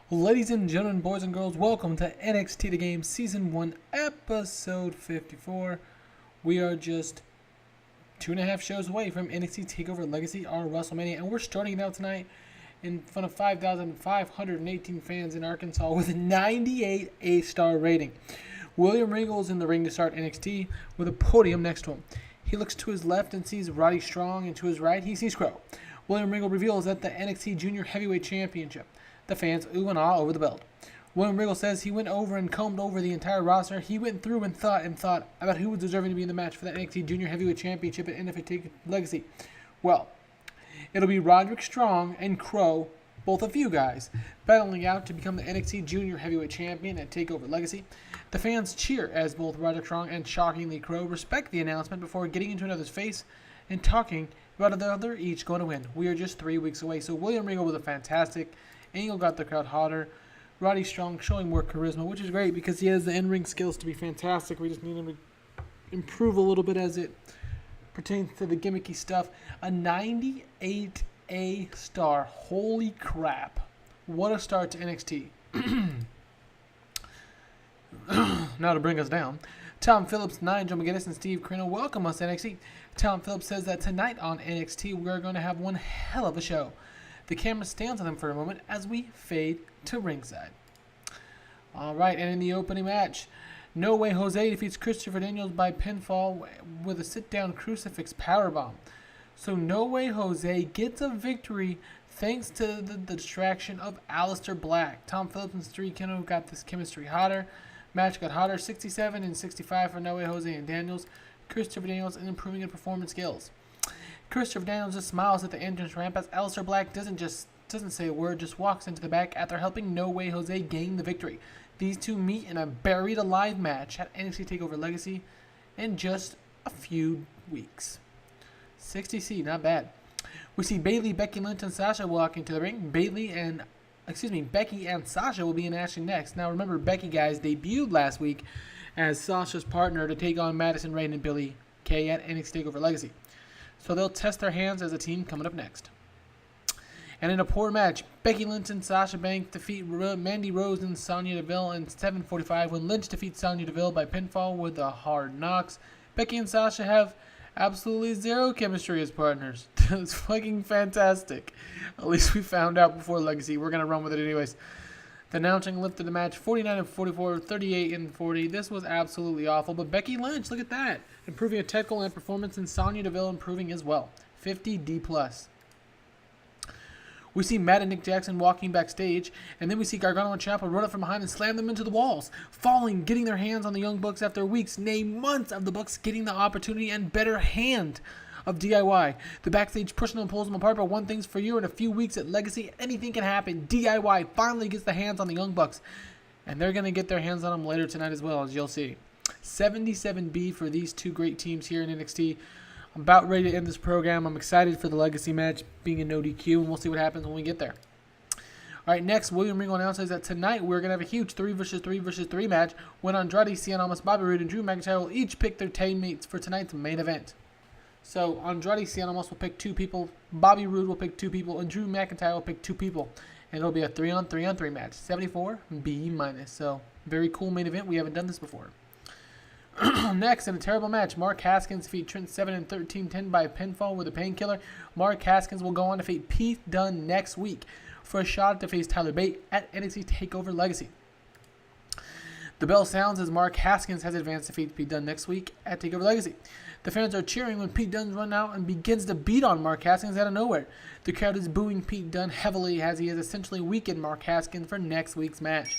Ladies and gentlemen, boys and girls, welcome to NXT The Game Season 1, Episode 54. We are just 2.5 shows away from NXT TakeOver Legacy or WrestleMania, and we're starting it out tonight in front of 5,518 fans in Arkansas with a 98 8-star rating. William Regal is in the ring to start NXT with a podium next to him. He looks to his left and sees Roddy Strong, and to his right he sees Crow. William Regal reveals that the NXT Junior Heavyweight Championship. The fans ooh and ah over the belt. William Regal says he went over and combed over the entire roster. He went through and thought about who was deserving to be in the match for that NXT Junior Heavyweight Championship at NXT TakeOver Legacy. Well, it'll be Roderick Strong and Crow, both of you guys, battling out to become the NXT Junior Heavyweight Champion at TakeOver Legacy. The fans cheer as both Roderick Strong and shockingly Crow respect the announcement before getting into another's face and talking about the other each going to win. We are just 3 weeks away, so William Regal was a fantastic. Angle got the crowd hotter. Roddy Strong showing more charisma, which is great because he has the in-ring skills to be fantastic. We just need him to improve a little bit as it pertains to the gimmicky stuff. A 98 A-star. Holy crap. What a start to NXT. Now to bring us down, Tom Phillips, Nigel McGuinness, and Steve Corino welcome us to NXT. Tom Phillips says that tonight on NXT we're going to have one hell of a show. The camera stands on them for a moment as we fade to ringside. Alright, and in the opening match, No Way Jose defeats Christopher Daniels by pinfall with a sit-down crucifix powerbomb. So No Way Jose gets a victory thanks to the distraction of Aleister Black. Tom Phillips and Steve Corino got this chemistry hotter. Match got hotter, 67 and 65 for No Way Jose and Daniels. Christopher Daniels and improving in performance skills. Christopher Daniels just smiles at the entrance ramp as Aleister Black doesn't say a word, just walks into the back after helping No Way Jose gain the victory. These two meet in a buried alive match at NXT TakeOver Legacy in just a few weeks. 60C, not bad. We see Bayley, Becky Lynch, and Sasha walking to the ring. Becky and Sasha will be in action next. Now remember, Becky, guys, debuted last week as Sasha's partner to take on Madison Rayne and Billie Kay at NXT TakeOver Legacy. So they'll test their hands as a team coming up next. And in a poor match, Becky Lynch and Sasha Banks defeat Mandy Rose and Sonya Deville in 7:45 when Lynch defeats Sonya Deville by pinfall with a hard knocks. Becky and Sasha have absolutely zero chemistry as partners. It's fucking fantastic. At least we found out before Legacy. We're going to run with it anyways. The announcing lifted the match 49 and 44, 38 and 40. This was absolutely awful. But Becky Lynch, look at that. Improving a technical and performance, and Sonya Deville improving as well. 50 D+. We see Matt and Nick Jackson walking backstage, and then we see Gargano and Ciampa run up from behind and slam them into the walls, falling, getting their hands on the Young Bucks after weeks, nay months of the Bucks getting the opportunity and better hand of DIY. The backstage pushing them and pulls them apart, but one thing's for you, in a few weeks at Legacy, anything can happen. DIY finally gets the hands on the Young Bucks, and they're going to get their hands on them later tonight as well, as you'll see. 77B for these two great teams here in NXT. I'm about ready to end this program. I'm excited for the Legacy match being a no DQ, and we'll see what happens when we get there. Alright, next, William Regal announces that tonight we're going to have a huge 3 versus 3 versus 3 match when Andrade Cien Almas, Bobby Roode, and Drew McIntyre will each pick their teammates for tonight's main event. So Andrade Cien Almas will pick 2 people, Bobby Roode will pick 2 people, and Drew McIntyre will pick 2 people. And it'll be a 3-on-3-on-3 match. 74 B-. So very cool main event. We haven't done this before. Next, in a terrible match, Mark Haskins defeat Trent 7 and 13-10 by pinfall with a painkiller. Mark Haskins will go on to defeat Pete Dunne next week for a shot to face Tyler Bate at NXT TakeOver Legacy. The bell sounds as Mark Haskins has advanced to defeat Pete Dunne next week at TakeOver Legacy. The fans are cheering when Pete Dunne runs out and begins to beat on Mark Haskins out of nowhere. The crowd is booing Pete Dunne heavily as he has essentially weakened Mark Haskins for next week's match.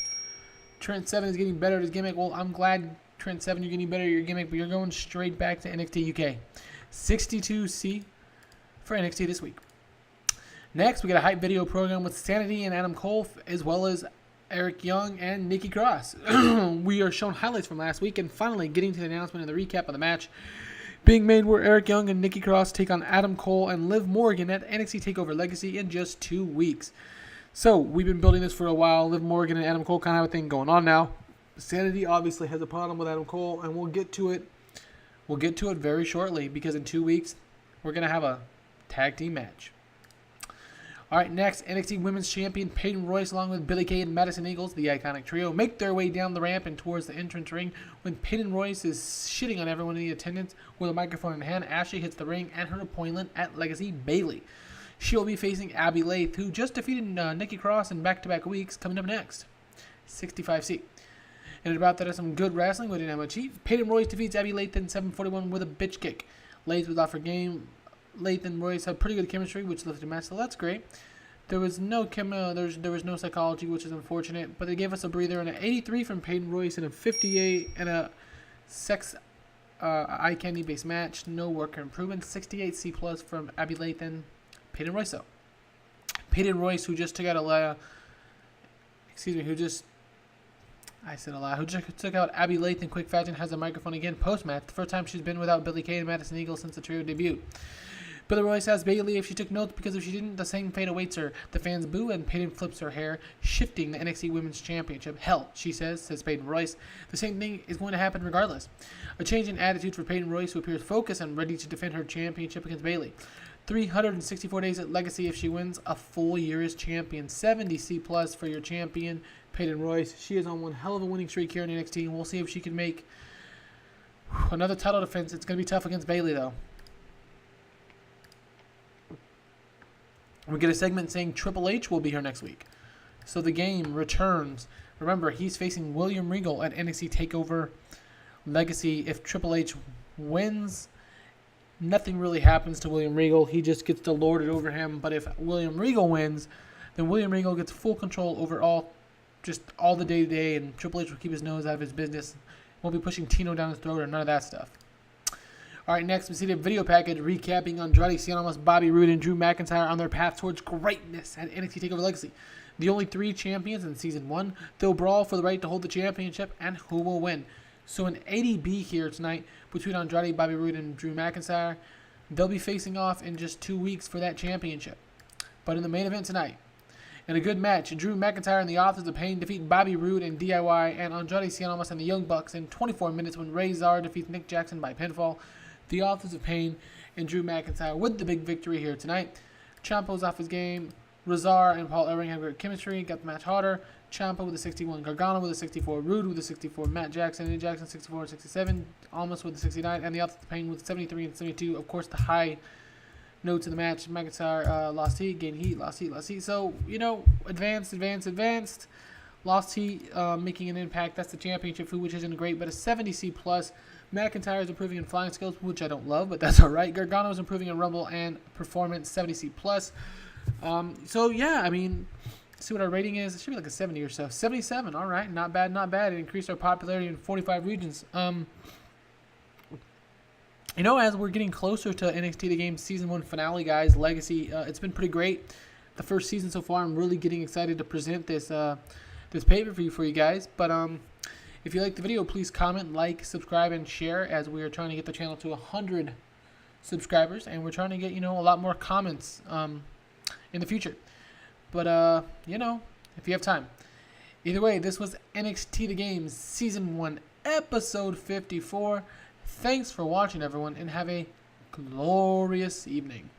Trent 7 is getting better at his gimmick. Well, I'm glad, Trent 7, you're getting better at your gimmick, but you're going straight back to NXT UK. 62C for NXT this week. Next, we got a hype video program with Sanity and Adam Cole, as well as Eric Young and Nikki Cross. We are shown highlights from last week and finally getting to the announcement and the recap of the match being made where Eric Young and Nikki Cross take on Adam Cole and Liv Morgan at NXT TakeOver Legacy in just 2 weeks. So, we've been building this for a while. Liv Morgan and Adam Cole kind of have a thing going on now. Sanity obviously has a problem with Adam Cole, and we'll get to it. We'll get to it very shortly because in 2 weeks, we're going to have a tag team match. All right, next, NXT Women's Champion Peyton Royce, along with Billie Kay and Madison Eagles, the iconic trio, make their way down the ramp and towards the entrance ring. When Peyton Royce is shitting on everyone in the attendance with a microphone in hand, Ashley hits the ring and her opponent at Legacy, Bayley. She'll be facing Abby Lath, who just defeated Nikki Cross in back-to-back weeks, coming up next. 65C. And at about that is some good wrestling. We didn't have much heat. Peyton Royce defeats Abby Lath in 741 with a bitch kick. Lath was off her game. Lath and Royce had pretty good chemistry, which lifted the match, so that's great. There was no there was no psychology, which is unfortunate, but they gave us a breather and an 83 from Peyton Royce and a 58 and a sex eye candy based match. No worker improvement. 68 C+ from Abby Lath and Peyton Royce. So Peyton Royce, who just took out who just took out Abby Lath in quick fashion, has a microphone again post-match. The first time she's been without Billie Kay and Madison Eagles since the trio debut. Billie Royce asks Bayley if she took notes because if she didn't, the same fate awaits her. The fans boo and Peyton flips her hair, shifting the NXT Women's Championship. Hell, she says Peyton Royce. The same thing is going to happen regardless. A change in attitude for Peyton Royce, who appears focused and ready to defend her championship against Bayley. 364 days at Legacy if she wins a full year as champion. 70 C+ for your champion, Peyton Royce. She is on one hell of a winning streak here in NXT, and we'll see if she can make another title defense. It's going to be tough against Bayley, though. We get a segment saying Triple H will be here next week. So the game returns. Remember, he's facing William Regal at NXT TakeOver Legacy. If Triple H wins, nothing really happens to William Regal. He just gets to lord it over him. But if William Regal wins, then William Regal gets full control over all the day-to-day, and Triple H will keep his nose out of his business. Won't be pushing Tino down his throat or none of that stuff. All right, next we see the video package recapping Andrade Cien Almas, Bobby Roode, and Drew McIntyre on their path towards greatness at NXT TakeOver Legacy. The only 3 champions in Season 1. They'll brawl for the right to hold the championship, and who will win. So an 80B here tonight between Andrade, Bobby Roode, and Drew McIntyre. They'll be facing off in just 2 weeks for that championship. But in the main event tonight, in a good match, Drew McIntyre and the Authors of Pain defeat Bobby Roode and DIY and Andrade Cien Almas and the Young Bucks in 24 minutes when Ray Zar defeats Nick Jackson by pinfall. The Authors of Pain and Drew McIntyre with the big victory here tonight. Ciampa's off his game. Razar and Paul Ellering have great chemistry. Got the match harder. Ciampa with a 61. Gargano with a 64. Roode with a 64. Matt Jackson and Jackson 64 and 67. Almas with a 69. And the Authors of Pain with 73 and 72. Of course, the high notes of the match. McIntyre lost heat, gained heat, lost heat. So, advanced. Lost heat, making an impact. That's the championship food, which isn't great, but a 70 C+. McIntyre is improving in flying skills, which I don't love, but that's all right. Gargano is improving in Rumble and performance, 70 C+. So, yeah, I mean, see what our rating is. It should be like a 70 or so. 77, all right. Not bad. It increased our popularity in 45 regions. As we're getting closer to NXT The Game Season 1 finale, guys, Legacy, it's been pretty great. The first season so far, I'm really getting excited to present this pay-per-view for you guys. But if you like the video, please comment, like, subscribe, and share as we are trying to get the channel to 100 subscribers. And we're trying to get, a lot more comments in the future. But, if you have time. Either way, this was NXT The Game Season 1, Episode 54. Thanks for watching, everyone, and have a glorious evening.